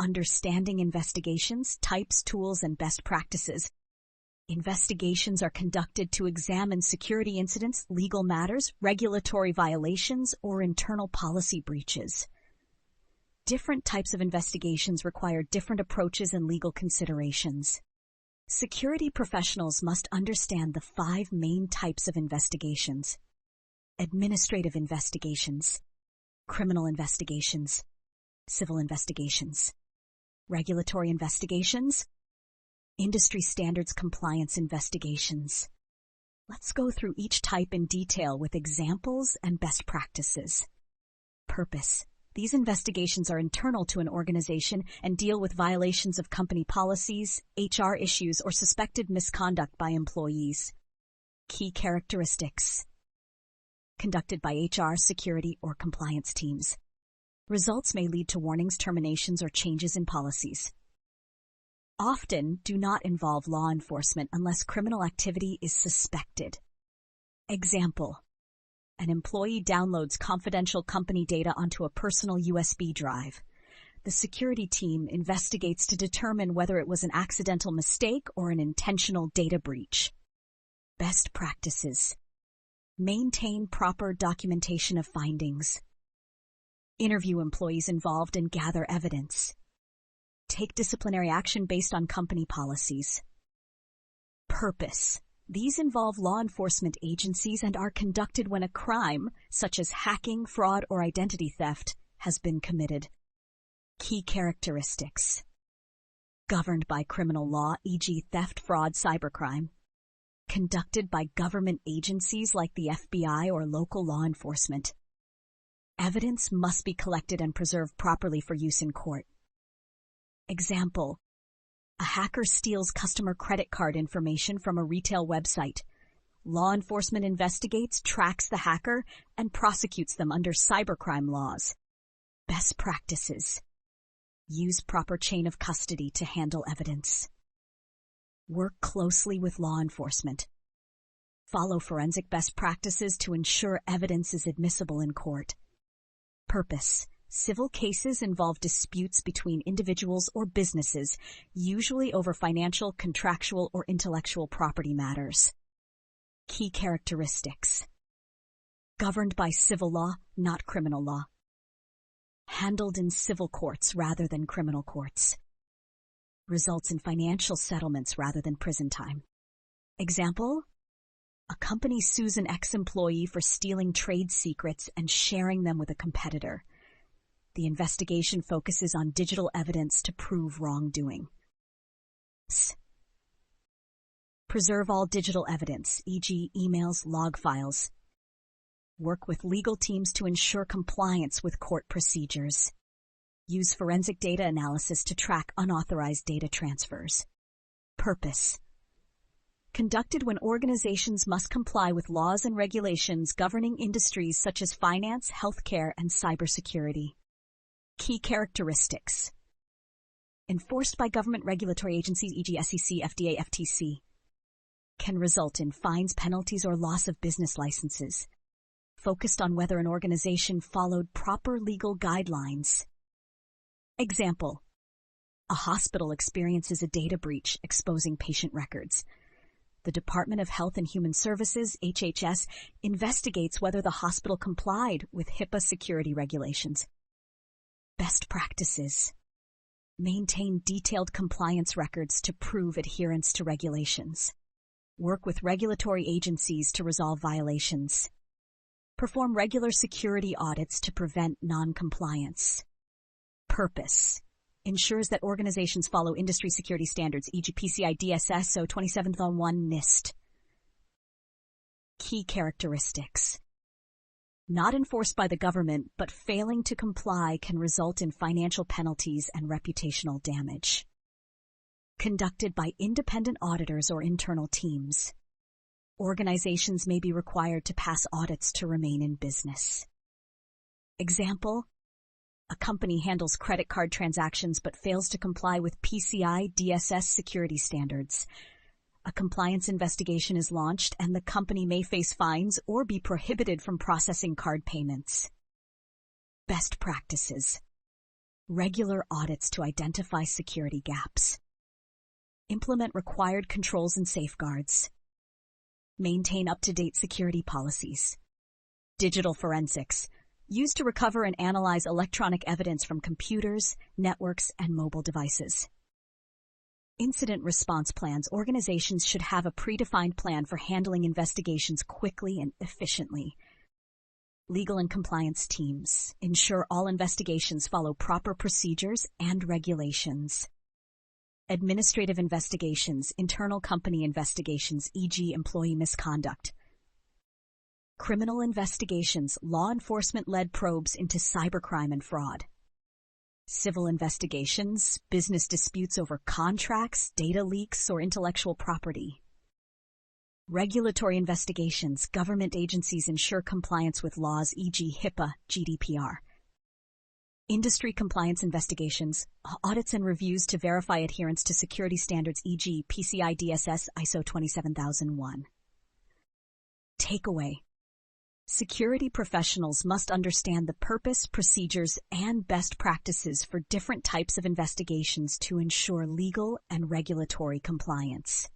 Understanding investigations, types, tools, and best practices. Investigations are conducted to examine security incidents, legal matters, regulatory violations, or internal policy breaches. Different types of investigations require different approaches and legal considerations. Security professionals must understand the 5 main types of investigations: administrative investigations, criminal investigations, civil investigations, regulatory investigations, industry standards compliance investigations. Let's go through each type in detail with examples and best practices. Purpose. These investigations are internal to an organization and deal with violations of company policies, HR issues, or suspected misconduct by employees. Key characteristics. Conducted by HR, security, or compliance teams. Results may lead to warnings, terminations, or changes in policies. Often do not involve law enforcement unless criminal activity is suspected. Example: an employee downloads confidential company data onto a personal USB drive. The security team investigates to determine whether it was an accidental mistake or an intentional data breach. Best practices. Maintain proper documentation of findings. Interview employees involved and gather evidence. Take disciplinary action based on company policies. Purpose. These involve law enforcement agencies and are conducted when a crime, such as hacking, fraud, or identity theft, has been committed. Key characteristics. Governed by criminal law, e.g. theft, fraud, cybercrime. Conducted by government agencies like the FBI or local law enforcement. Evidence must be collected and preserved properly for use in court. Example: a hacker steals customer credit card information from a retail website. Law enforcement investigates, tracks the hacker, and prosecutes them under cybercrime laws. Best practices. Use proper chain of custody to handle evidence. Work closely with law enforcement. Follow forensic best practices to ensure evidence is admissible in court. Purpose. Civil cases involve disputes between individuals or businesses, usually over financial, contractual, or intellectual property matters. Key characteristics. Governed by civil law, not criminal law. Handled in civil courts rather than criminal courts. Results in financial settlements rather than prison time. Example: a company sues an ex-employee for stealing trade secrets and sharing them with a competitor. The investigation focuses on digital evidence to prove wrongdoing. Preserve all digital evidence, e.g. emails, log files. Work with legal teams to ensure compliance with court procedures. Use forensic data analysis to track unauthorized data transfers. Purpose. Conducted when organizations must comply with laws and regulations governing industries such as finance, healthcare, and cybersecurity. Key characteristics. Enforced by government regulatory agencies, e.g. SEC, FDA, FTC. Can result in fines, penalties, or loss of business licenses. Focused on whether an organization followed proper legal guidelines. Example: a hospital experiences a data breach exposing patient records. The Department of Health and Human Services, HHS, investigates whether the hospital complied with HIPAA security regulations. Best practices. Maintain detailed compliance records to prove adherence to regulations. Work with regulatory agencies to resolve violations. Perform regular security audits to prevent non-compliance. Purpose. Ensures that organizations follow industry security standards, e.g. PCI DSS ISO 27001 NIST. Key characteristics. Not enforced by the government, but failing to comply can result in financial penalties and reputational damage. Conducted by independent auditors or internal teams. Organizations may be required to pass audits to remain in business. Example: a company handles credit card transactions but fails to comply with PCI DSS security standards. A compliance investigation is launched and the company may face fines or be prohibited from processing card payments. Best practices. Regular audits to identify security gaps. Implement required controls and safeguards. Maintain up-to-date security policies. Digital forensics. Used to recover and analyze electronic evidence from computers, networks, and mobile devices. Incident response plans. Organizations should have a predefined plan for handling investigations quickly and efficiently. Legal and compliance teams. Ensure all investigations follow proper procedures and regulations. Administrative investigations. Internal company investigations, e.g. employee misconduct. Criminal investigations. Law enforcement-led probes into cybercrime and fraud. Civil investigations. Business disputes over contracts, data leaks, or intellectual property. Regulatory investigations. Government agencies ensure compliance with laws, e.g. HIPAA, GDPR. Industry compliance investigations. Audits and reviews to verify adherence to security standards, e.g. PCI DSS ISO 27001. Takeaway. Security professionals must understand the purpose, procedures, and best practices for different types of investigations to ensure legal and regulatory compliance.